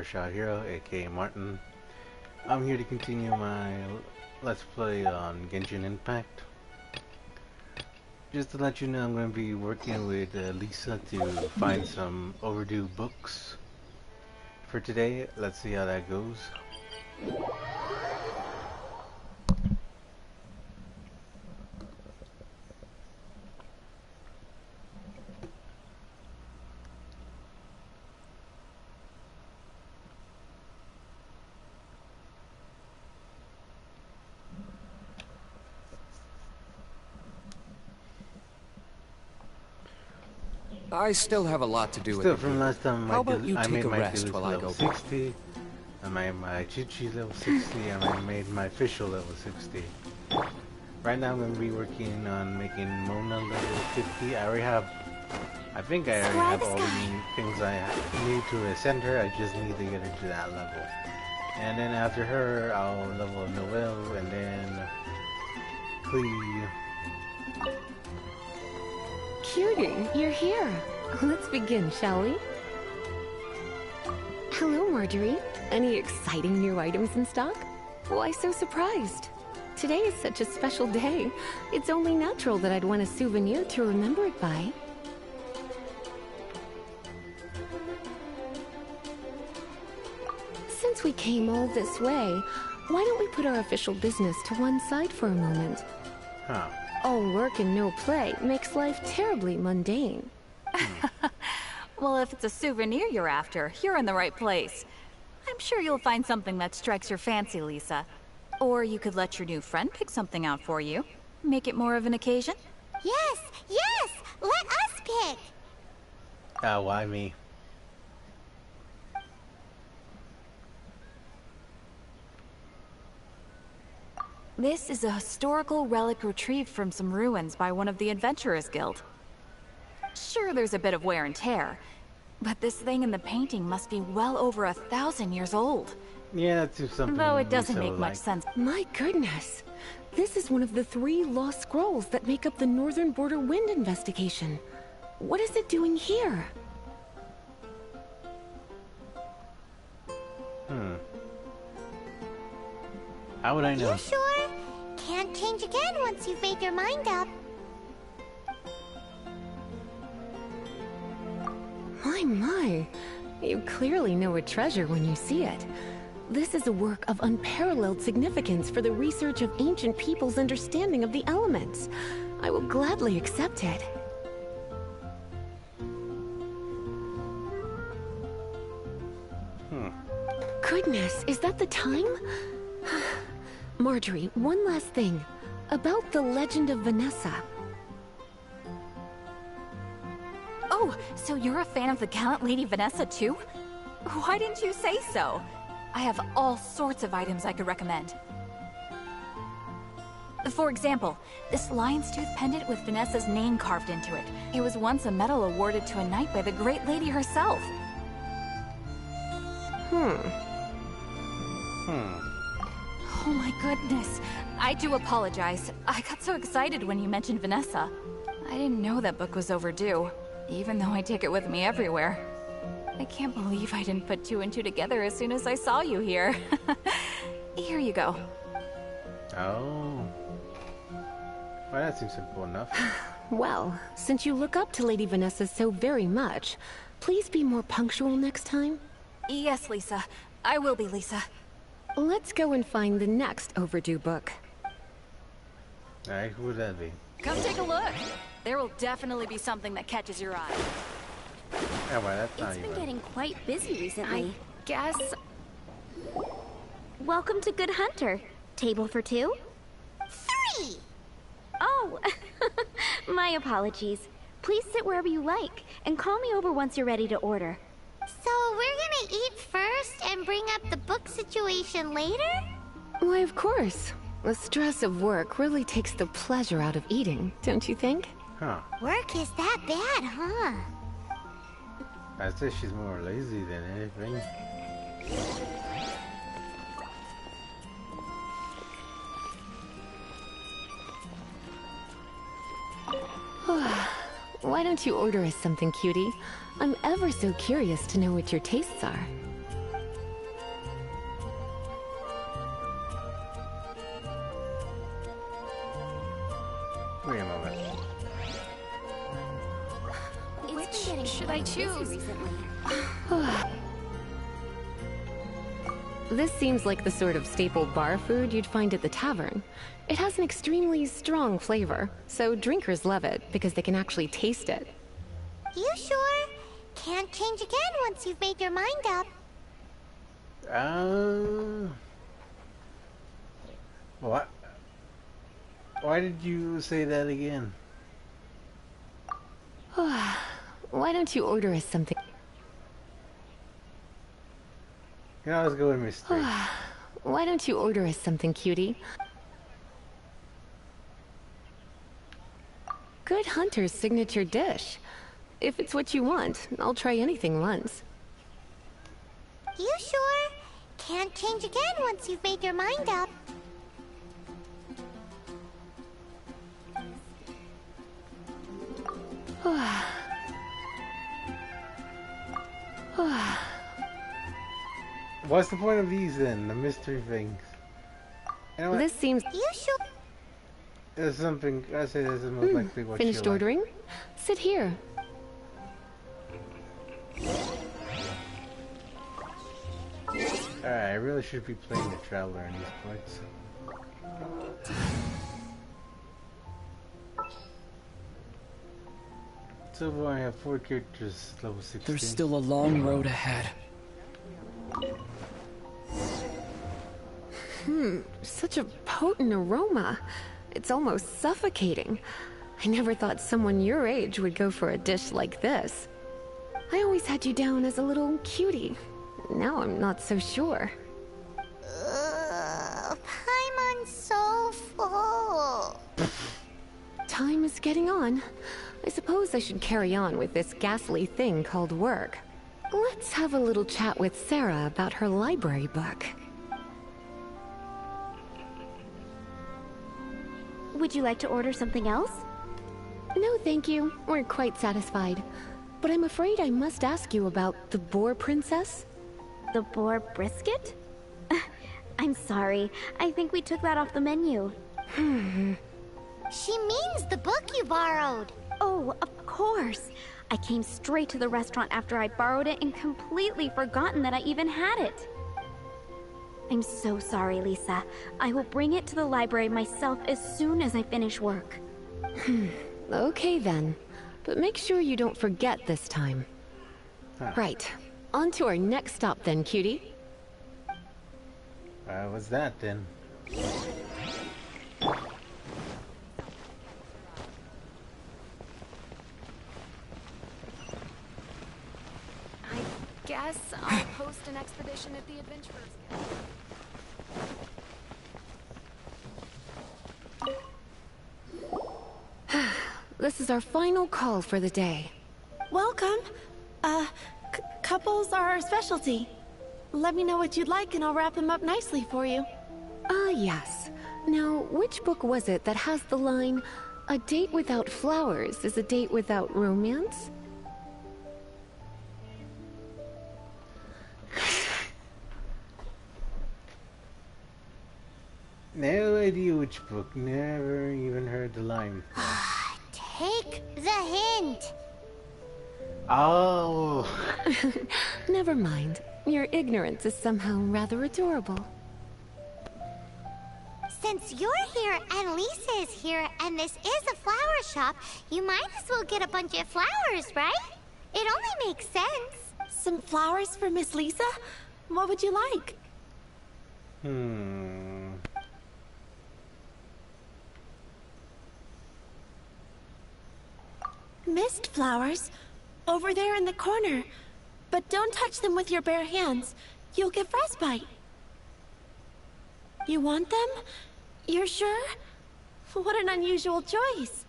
Shot Hero, aka Martin. I'm here to continue my Let's Play on Genshin Impact. Just to let you know, I'm going to be working with Lisa to find some overdue books for today. Let's see how that goes. I still have a lot to do Still with it. from last time, How about you I take made a my rest Duluth while I level go? 60. I made my Chi-Chi level 60, and I made my official level 60. Right now I'm going to be working on making Mona level 50. I think I already have all the things I need to ascend her. I just need to get her to that level. And then after her, I'll level Noelle, and then Clee. Cutie, you're here. Let's begin, shall we? Hello, Marjorie. Any exciting new items in stock? Why so surprised? Today is such a special day. It's only natural that I'd want a souvenir to remember it by. Since we came all this way, why don't we put our official business to one side for a moment? Huh. All work and no play makes life terribly mundane. Well, if it's a souvenir you're after, you're in the right place. I'm sure you'll find something that strikes your fancy, Lisa. Or you could let your new friend pick something out for you. Make it more of an occasion. Yes, yes! Let us pick! Why me? This is a historical relic retrieved from some ruins by one of the Adventurers Guild. Sure, there's a bit of wear and tear, but this thing in the painting must be well over 1,000 years old. Yeah, that's just something. Though it doesn't Lisa make much sense. My goodness! This is one of the 3 lost scrolls that make up the Northern Border Wind investigation. What is it doing here? How would I know? You sure? Can't change again once you've made your mind up. My. You clearly know a treasure when you see it. This is a work of unparalleled significance for the research of ancient people's understanding of the elements. I will gladly accept it. Goodness, is that the time? Marjorie, one last thing. About the legend of Vanessa. Oh, so you're a fan of the gallant Lady Vanessa too? Why didn't you say so? I have all sorts of items I could recommend. For example, this lion's tooth pendant with Vanessa's name carved into it. It was once a medal awarded to a knight by the great lady herself. Oh my goodness. I do apologize. I got so excited when you mentioned Vanessa. I didn't know that book was overdue, even though I take it with me everywhere. I can't believe I didn't put 2 and 2 together as soon as I saw you here. Here you go. Oh. Well, that seems simple enough. Well, since you look up to Lady Vanessa so very much, please be more punctual next time. Yes, Lisa. I will be, Lisa. Let's go and find the next overdue book. Alright, who would that be? Come take a look. There will definitely be something that catches your eye. Yeah, well, that's not It's been even. getting quite busy recently. Guess... Welcome to Good Hunter. Table for 2? 3! Oh, my apologies. Please sit wherever you like, and call me over once you're ready to order. So we're gonna eat first and bring up the book situation later? Why, of course. The stress of work really takes the pleasure out of eating, don't you think? Huh. Work is that bad, huh? I'd say she's more lazy than anything. Why don't you order us something, cutie? I'm ever so curious to know what your tastes are. should I choose? This seems like the sort of staple bar food you'd find at the tavern. It has an extremely strong flavor, so drinkers love it because they can actually taste it. You sure? Can't change again once you've made your mind up. What? Why did you say that again? Why don't you order us something? You know, let's go with mystery. Why don't you order us something, cutie? Good hunter's signature dish. If it's what you want, I'll try anything once. You sure? Can't change again once you've made your mind up. What's the point of these then? The mystery things. You know what? This seems... You sure? There's something. I say this is most likely what Finished you like. ordering? Sit here. Alright, I really should be playing the Traveler in these parts. So far I have 4 characters level 16. There's still a long road ahead. Such a potent aroma. It's almost suffocating. I never thought someone your age would go for a dish like this. I always had you down as a little cutie. Now I'm not so sure. Paimon's so full. Time is getting on. I suppose I should carry on with this ghastly thing called work. Let's have a little chat with Sarah about her library book. Would you like to order something else? No, thank you. We're quite satisfied. But I'm afraid I must ask you about the Boar Princess. The boar brisket? I'm sorry. I think we took that off the menu. She means the book you borrowed. Oh, of course. I came straight to the restaurant after I borrowed it and completely forgotten that I even had it. I'm so sorry, Lisa. I will bring it to the library myself as soon as I finish work. Okay then. But make sure you don't forget this time. Right. On to our next stop then, cutie. What's that then? I guess I'll host an expedition at the Adventurers Guild. This is our final call for the day. Welcome. Couples are our specialty. Let me know what you'd like and I'll wrap them up nicely for you. Ah, yes. Now, which book was it that has the line, "A date without flowers is a date without romance"? No idea which book. Never even heard the line before. Take the hint. Oh! Never mind. Your ignorance is somehow rather adorable. Since you're here and Lisa is here and this is a flower shop, you might as well get a bunch of flowers, right? It only makes sense. Some flowers for Miss Lisa? What would you like? Mist flowers. Over there in the corner. But don't touch them with your bare hands. You'll get frostbite. You want them? You're sure? What an unusual choice.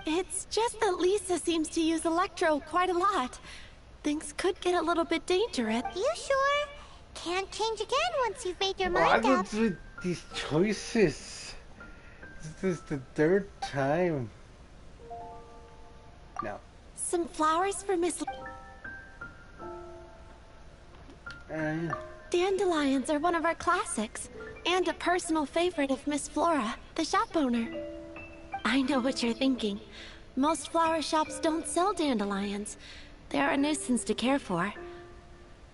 It's just that Lisa seems to use Electro quite a lot. Things could get a little bit dangerous. You sure? Can't change again once you've made your mind What up. is with these choices? This is the 3rd time. No. Some flowers for Miss... Dandelions are one of our classics, and a personal favorite of Miss Flora, the shop owner. I know what you're thinking. Most flower shops don't sell dandelions. They're a nuisance to care for.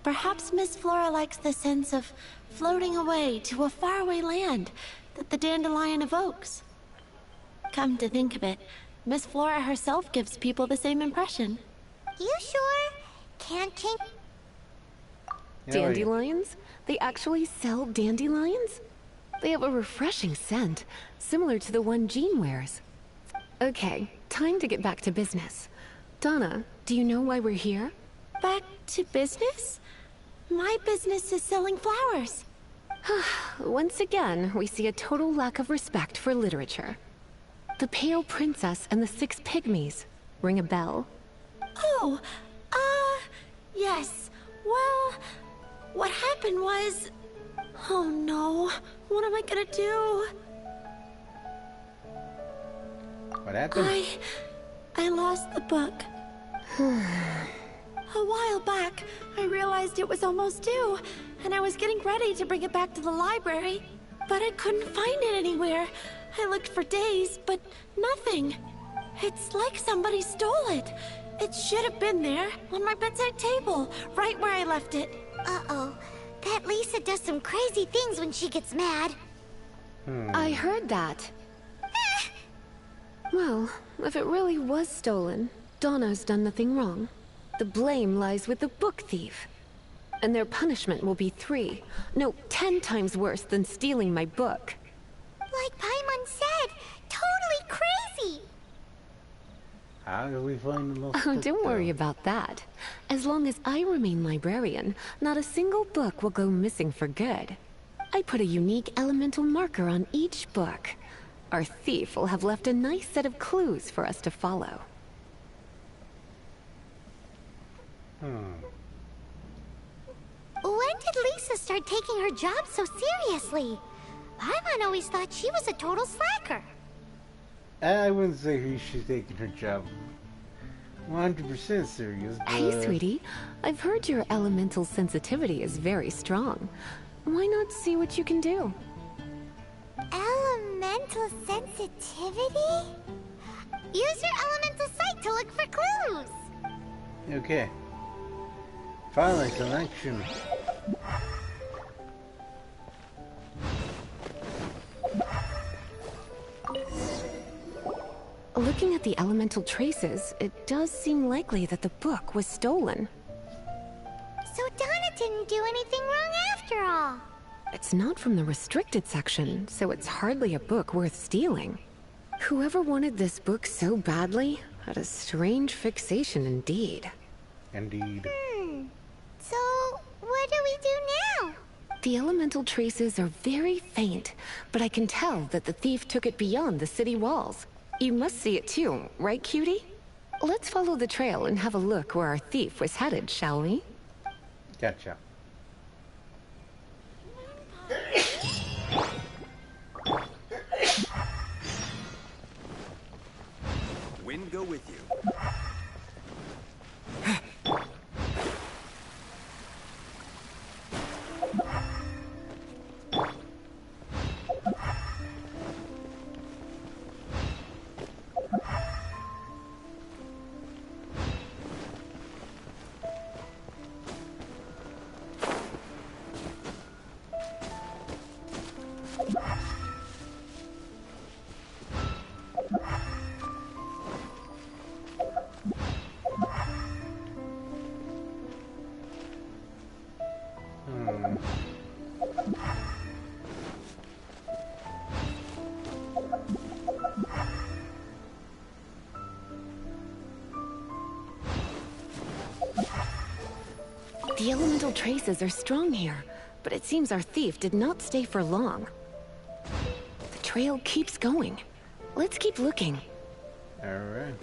Perhaps Miss Flora likes the sense of floating away to a faraway land that the dandelion evokes. Come to think of it, Miss Flora herself gives people the same impression. You sure? Can't change. Dandelions? They actually sell dandelions? They have a refreshing scent, similar to the one Jean wears. Okay, time to get back to business. Donna, do you know why we're here? Back to business? My business is selling flowers. Once again, we see a total lack of respect for literature. The Pale Princess and the Six Pygmies. Ring a bell? Oh, yes. Well, what happened was... Oh no, what am I gonna do? What happened? I lost the book. A while back, I realized it was almost due, and I was getting ready to bring it back to the library, but I couldn't find it anywhere. I looked for days, but nothing. It's like somebody stole it. It should have been there, on my bedside table, right where I left it. Uh-oh. That Lisa does some crazy things when she gets mad. I heard that. Well, if it really was stolen, Donna's done nothing wrong. The blame lies with the book thief. And their punishment will be 3, no, 10 times worse than stealing my book. Like Paimon said, totally crazy. How do we find the lost Oh, book, don't worry though? about that. As long as I remain librarian, not a single book will go missing for good. I put a unique elemental marker on each book. Our thief will have left a nice set of clues for us to follow. When did Lisa start taking her job so seriously? Paimon always thought she was a total slacker. I wouldn't say she's taking her job 100% serious, but... Hey, sweetie. I've heard your elemental sensitivity is very strong. Why not see what you can do? Elemental sensitivity? Use your elemental sight to look for clues. Okay. File a collection. Looking at the elemental traces, it does seem likely that the book was stolen. So Donna didn't do anything wrong after all. It's not from the restricted section, so it's hardly a book worth stealing. Whoever wanted this book so badly had a strange fixation indeed. Indeed. So, what do we do now? The elemental traces are very faint, but I can tell that the thief took it beyond the city walls. You must see it too, right, cutie? Let's follow the trail and have a look where our thief was headed, shall we? Gotcha. Wind go with you. The elemental traces are strong here, but it seems our thief did not stay for long. The trail keeps going. Let's keep looking. Alright.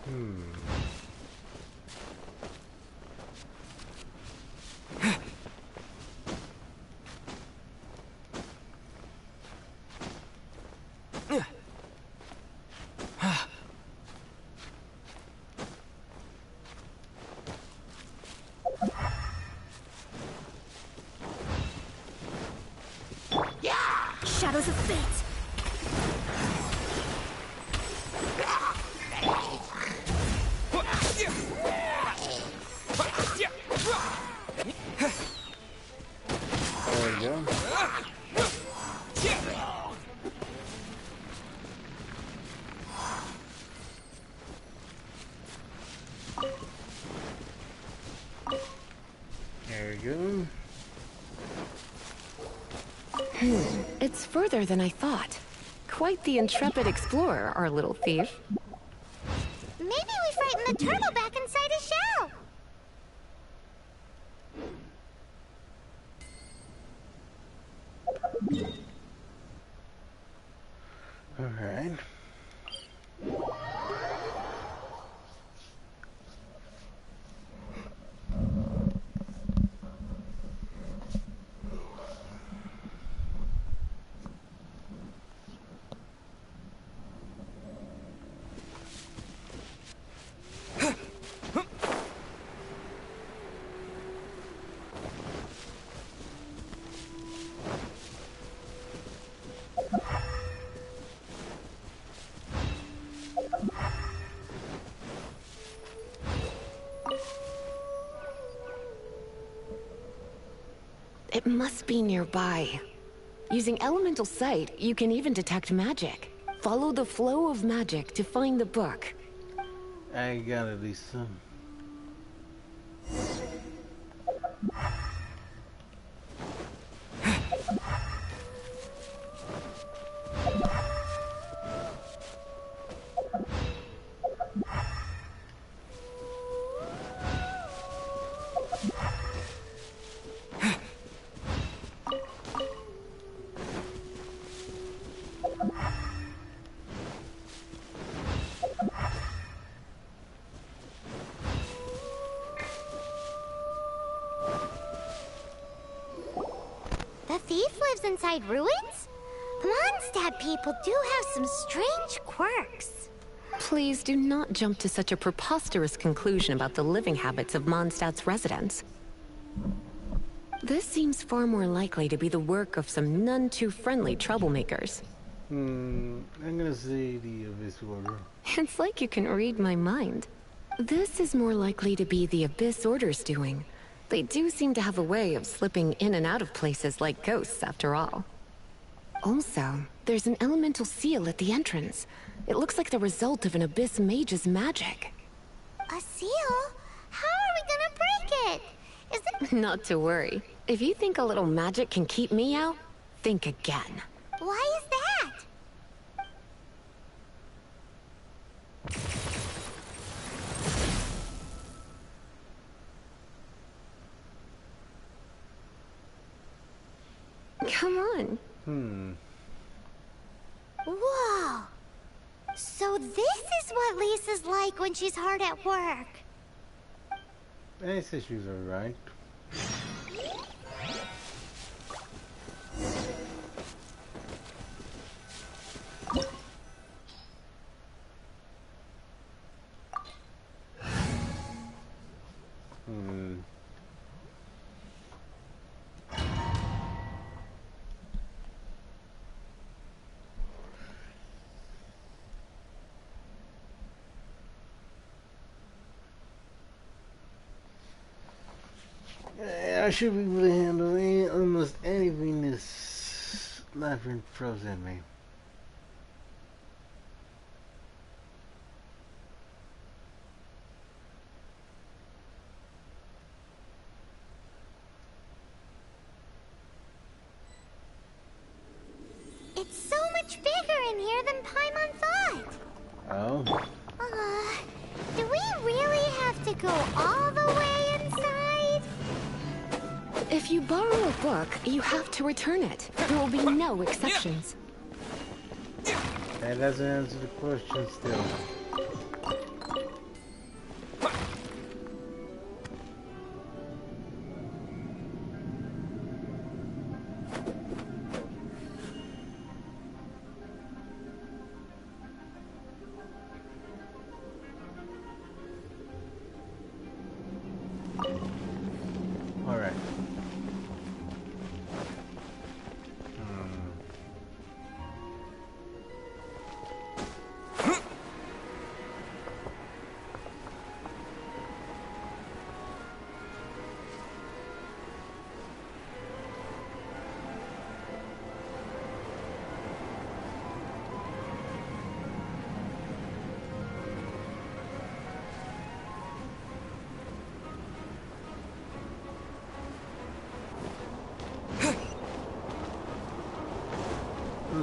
Hmm. Shadows of Fate! There we go. There we go. It's further than I thought. Quite the intrepid explorer, our little thief. Maybe we frightened the turtle back inside his shell! Alright. It must be nearby. Using elemental sight, you can even detect magic. Follow the flow of magic to find the book. I got at least some. The thief lives inside ruins? The Mondstadt people do have some strange quirks. Please do not jump to such a preposterous conclusion about the living habits of Mondstadt's residents. This seems far more likely to be the work of some none too friendly troublemakers. I'm gonna say the Abyss Order. It's like you can read my mind. This is more likely to be the Abyss Order's doing. They do seem to have a way of slipping in and out of places like ghosts, after all. Also, there's an elemental seal at the entrance. It looks like the result of an Abyss mage's magic. A seal? How are we gonna break it? Is it... Not to worry. If you think a little magic can keep me out, think again. Why is that? Come on. Whoa! So this is what Lisa's like when she's hard at work. I say she's alright. I should be able to handle almost anything this labyrinth throws at me. It's so much bigger in here than Paimon thought. Oh? Do we really have to go all the way inside? If you borrow a book, you have to return it. There will be no exceptions. That doesn't answer the question still.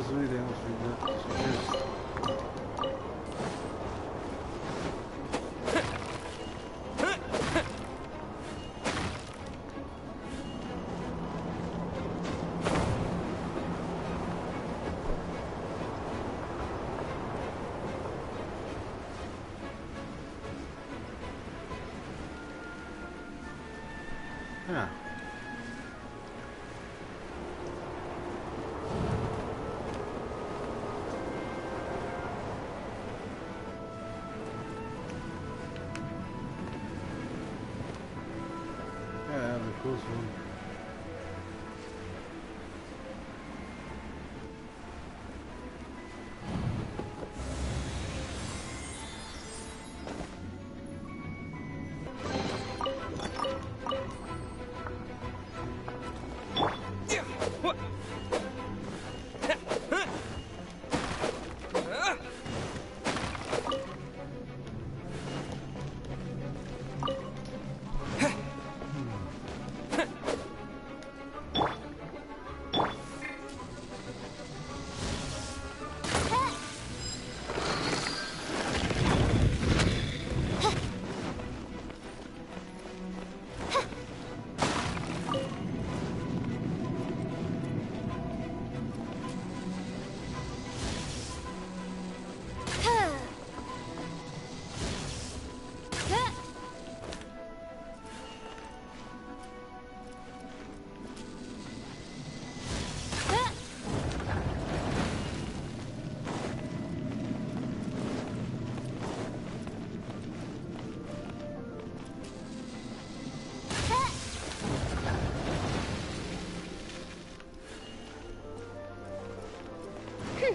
subiremos suggest. Yeah. Yeah, that'd be cool.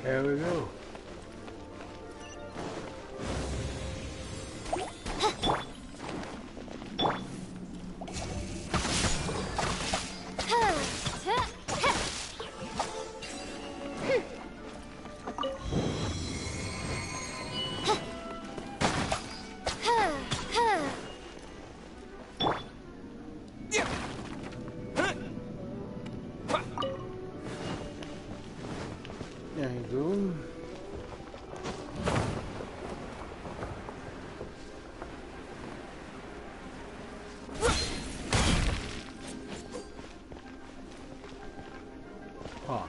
There we go. There you go. Huh.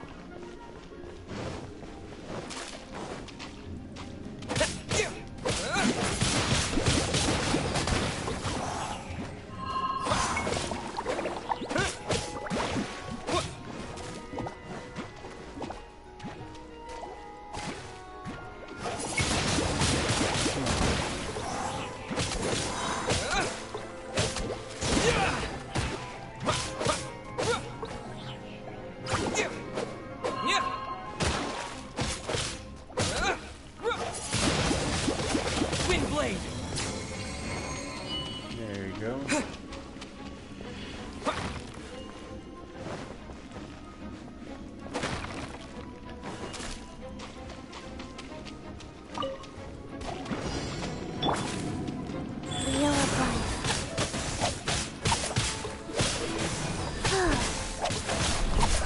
There you go.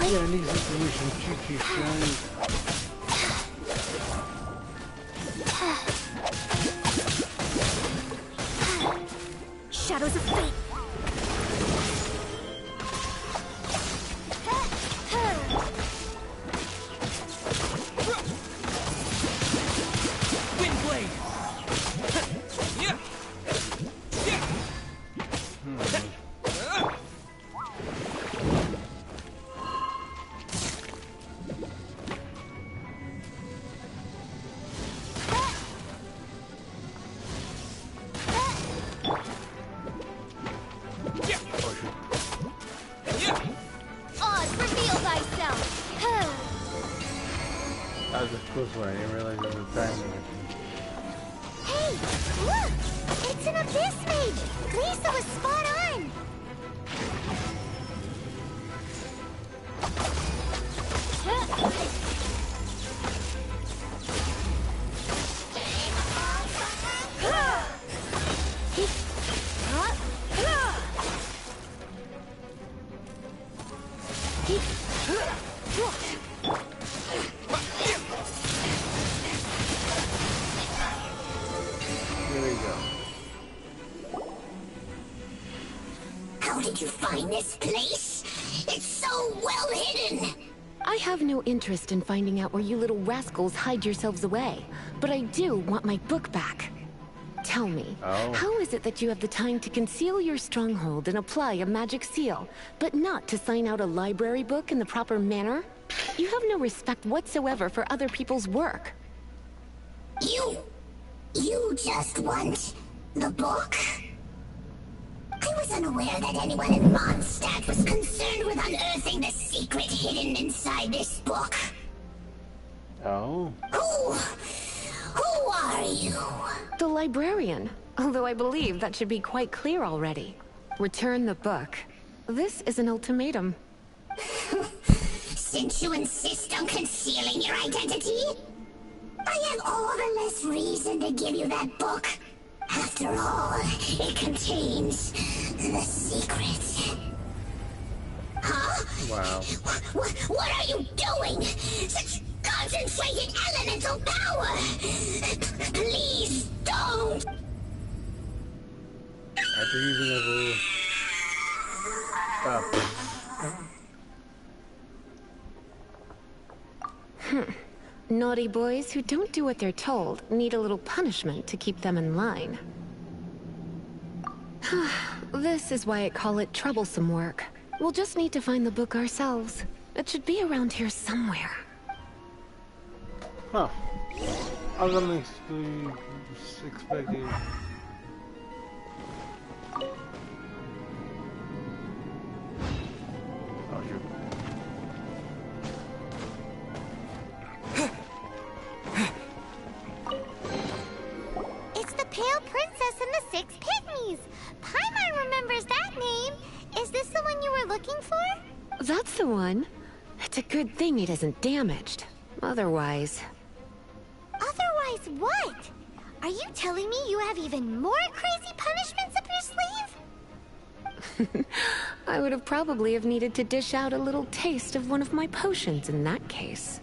Yeah, I need some cheeky shiny. Shadows of fate. That was a close one. I didn't realize there was a time limit. Hey, look! It's an abyss mage! Lisa was spot on! you go. How did you find this place? It's so well hidden. I have no interest in finding out where you little rascals hide yourselves away, but I do want my book back. Tell me, how is it that you have the time to conceal your stronghold and apply a magic seal, but not to sign out a library book in the proper manner? You have no respect whatsoever for other people's work. You just want the book? I was unaware that anyone in Mondstadt was concerned with unearthing the secret hidden inside this book. Oh. Who are you? The librarian, although I believe that should be quite clear already. Return the book. This is an ultimatum. Since you insist on concealing your identity, I have all the less reason to give you that book. After all, it contains the secret. Huh? Wow. What are you doing? Such concentrated elemental power! Please don't! After using level... Stop. Naughty boys who don't do what they're told need a little punishment to keep them in line. This is why I call it troublesome work. We'll just need to find the book ourselves. It should be around here somewhere. Huh. I wasn't expecting... Oh, shoot. It's the Pale Princess and the Six Pygmies. Paimon remembers that name. Is this the one you were looking for? That's the one. It's a good thing it isn't damaged. Otherwise... Otherwise what? Are you telling me you have even more crazy punishments up your sleeve? I would have probably have needed to dish out a little taste of one of my potions in that case.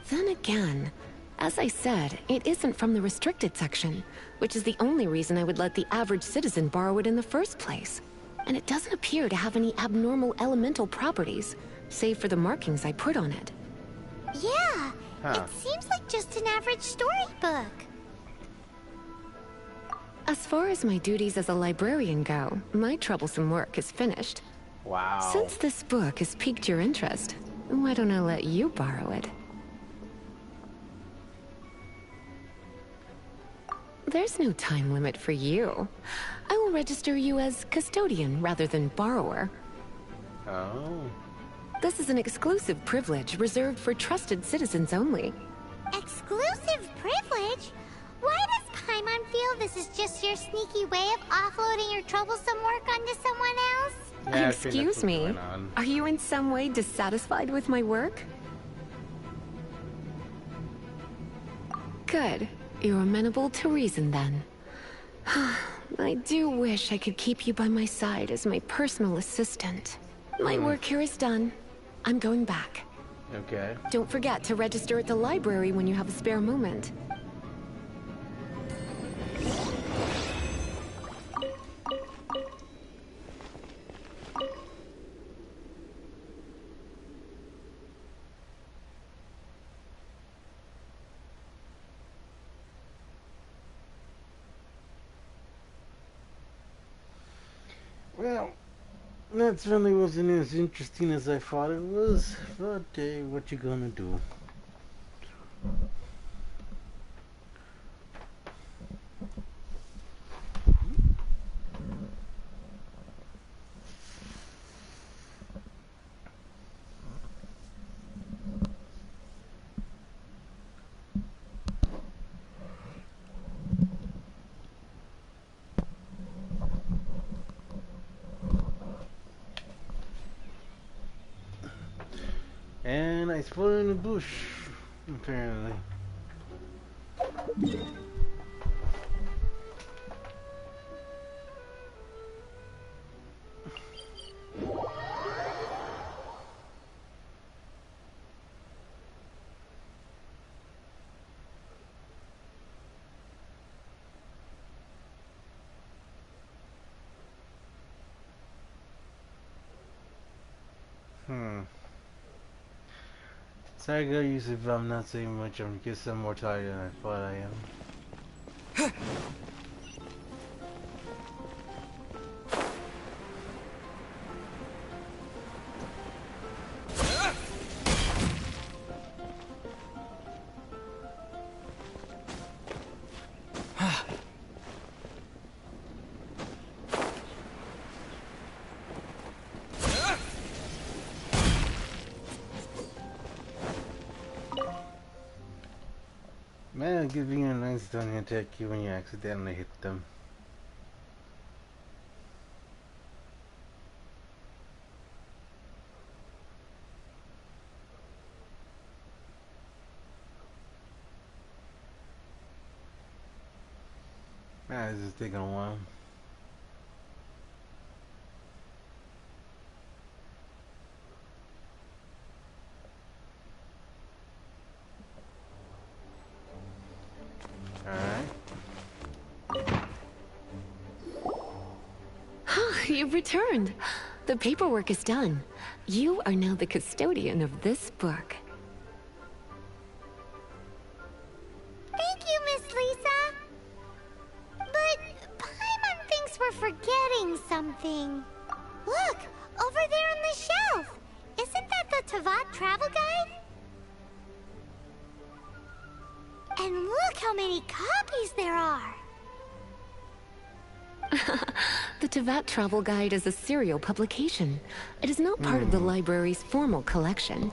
Then again, as I said, it isn't from the restricted section, which is the only reason I would let the average citizen borrow it in the first place. And it doesn't appear to have any abnormal elemental properties, save for the markings I put on it. Yeah, it seems like just an average storybook. As far as my duties as a librarian go, my troublesome work is finished. Wow. Since this book has piqued your interest, why don't I let you borrow it? There's no time limit for you. I will register you as custodian rather than borrower. Oh. This is an exclusive privilege reserved for trusted citizens only. Exclusive privilege? Why does Paimon feel this is just your sneaky way of offloading your troublesome work onto someone else? Yeah, Excuse me, are you in some way dissatisfied with my work? Good. You're amenable to reason, then. I do wish I could keep you by my side as my personal assistant. My work here is done. I'm going back. Okay. Don't forget to register at the library when you have a spare moment. Well, that certainly wasn't as interesting as I thought it was, but what you gonna do? And I spotted in the bush, apparently. Sorry, girl, Yusuf, I'm not saying much. I'm just some more tired than I thought I am. Man, giving a nice don't attack you when you accidentally hit them. Man, this is taking a while. You've returned. The paperwork is done. You are now the custodian of this book. Thank you, Miss Lisa. But Paimon thinks we're forgetting something. Look, over there on the shelf. Isn't that the Tavat travel guide? And look how many copies there are. The Tavat Travel Guide is a serial publication. It is not part of the library's formal collection.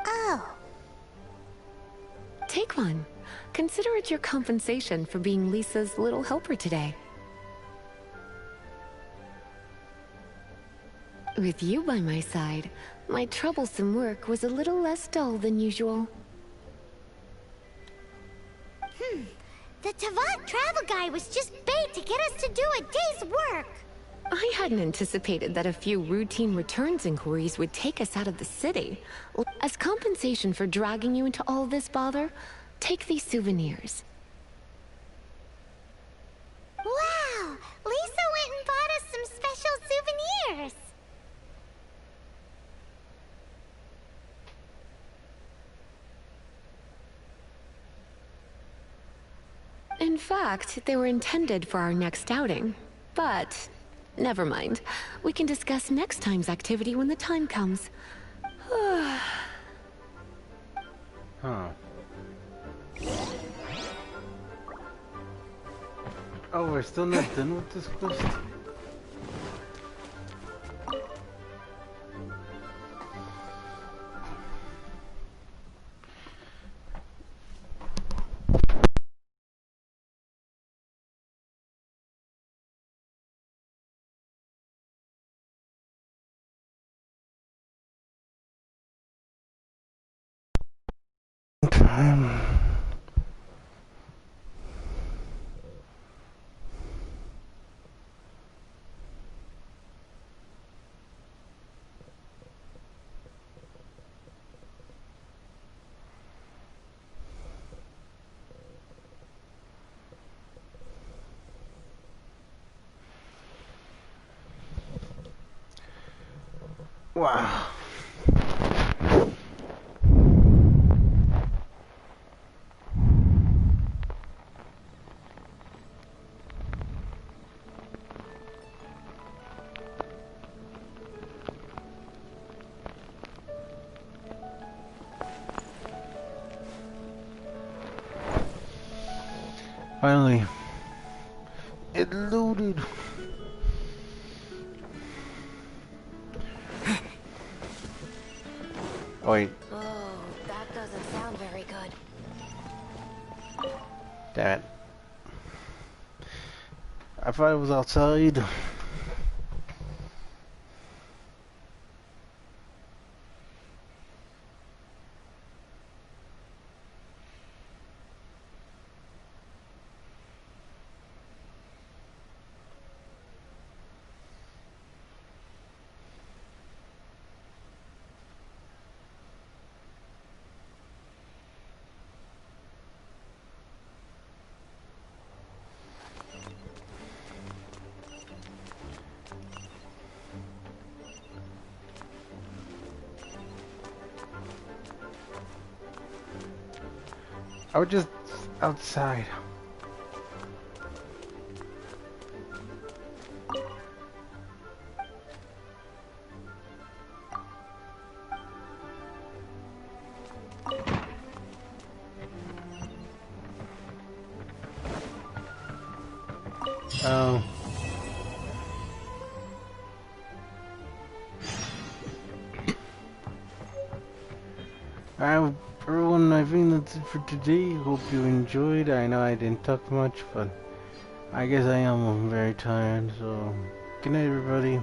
Oh. Take one. Consider it your compensation for being Lisa's little helper today. With you by my side, my troublesome work was a little less dull than usual. The Tavat travel guide was just bait to get us to do a day's work. I hadn't anticipated that a few routine returns inquiries would take us out of the city. As compensation for dragging you into all this bother, take these souvenirs. Wow! Lisa went and bought us some special souvenirs. In fact, they were intended for our next outing. But, never mind. We can discuss next time's activity when the time comes. Huh. Oh, we're still not done with this quest? Wow. Finally, it loaded. Oh, wait. Oh, that doesn't sound very good. Damn it. I thought it was outside. I was just outside. Oh. Alright, everyone, I think that's it for today. Hope you enjoyed. I know I didn't talk much, but I guess I am very tired, so good night, everybody.